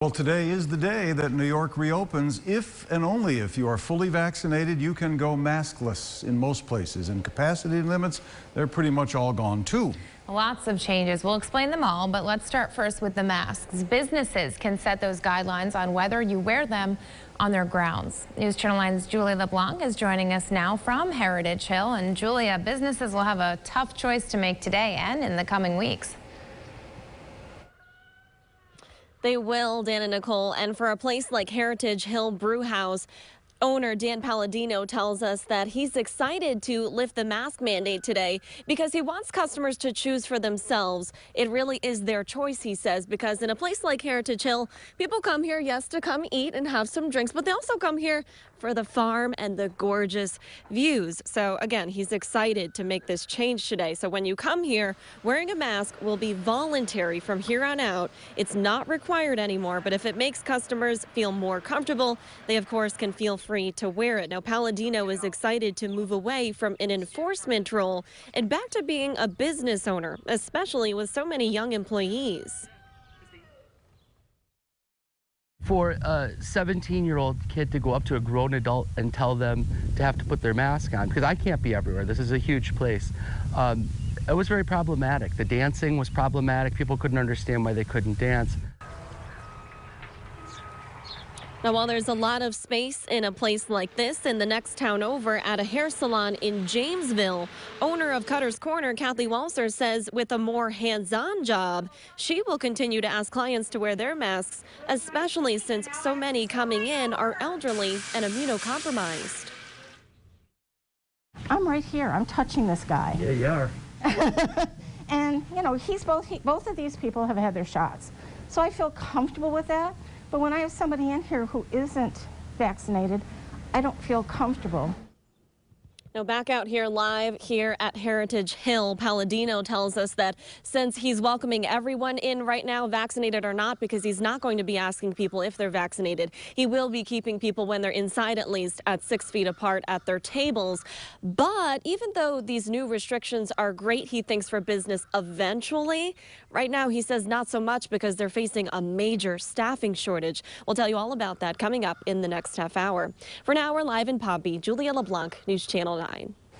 Well, today is the day that New York reopens. If and only if you are fully vaccinated, you can go maskless in most places. And capacity limits, they're pretty much all gone too. Lots of changes. We'll explain them all, but let's start first with the masks. Businesses can set those guidelines on whether you wear them on their grounds. News Channel 9's Julia LeBlanc is joining us now from Heritage Hill. And Julia, businesses will have a tough choice to make today and in the coming weeks. They will, Dan and Nicole, and for a place like Heritage Hill Brewhouse, owner Dan Palladino tells us that he's excited to lift the mask mandate today because he wants customers to choose for themselves. It really is their choice, he says, because in a place like Heritage Hill, people come here, yes, to come eat and have some drinks, but they also come here for the farm and the gorgeous views. So again, he's excited to make this change today. So when you come here, wearing a mask will be voluntary from here on out. It's not required anymore, but if it makes customers feel more comfortable, they of course can feel free to wear it. Now, Palladino is excited to move away from an enforcement role and back to being a business owner, especially with so many young employees. For a 17-year-old kid to go up to a grown adult and tell them to have to put their mask on, because I can't be everywhere. This is a huge place. It was very problematic. The dancing was problematic. People couldn't understand why they couldn't dance. Now, while there's a lot of space in a place like this, in the next town over at a hair salon in Jamesville, owner of Cutter's Corner, Kathy Walser, says with a more hands-on job, she will continue to ask clients to wear their masks, especially since so many coming in are elderly and immunocompromised. I'm right here. I'm touching this guy. Yeah, you are. And, you know, both of these people have had their shots. So I feel comfortable with that. But when I have somebody in here who isn't vaccinated, I don't feel comfortable. Now back out here live here at Heritage Hill, Palladino tells us that since he's welcoming everyone in right now, vaccinated or not, because he's not going to be asking people if they're vaccinated, he will be keeping people when they're inside at least at 6 feet apart at their tables. But even though these new restrictions are great, he thinks for business eventually, right now he says not so much because they're facing a major staffing shortage. We'll tell you all about that coming up in the next half hour. For now, we're live in Pompey. Julia LeBlanc, News Channel 9.